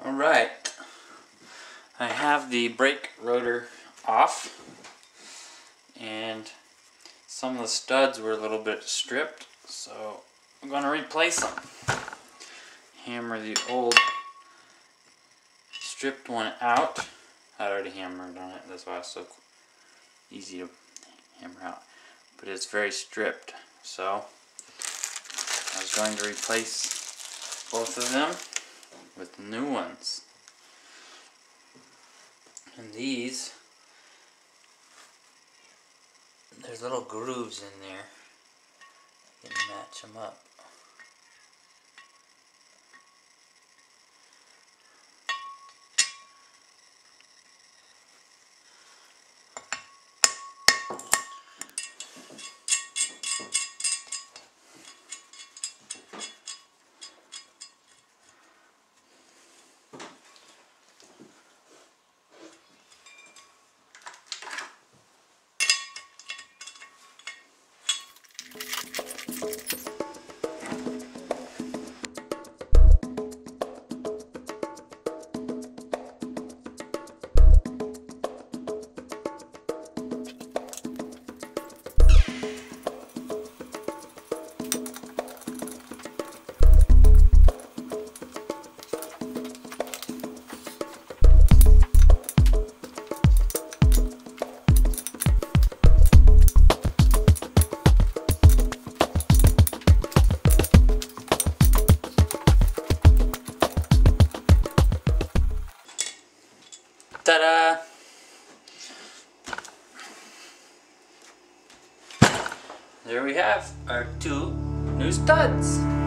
Alright, I have the brake rotor off, and some of the studs were a little bit stripped, so I'm going to replace them. Hammer the old stripped one out. I already hammered on it, that's why it's so easy to hammer out, but it's very stripped, so I was going to replace both of them with new ones. And these, there's little grooves in there. You can match them up. Ta-da! There we have our two new studs.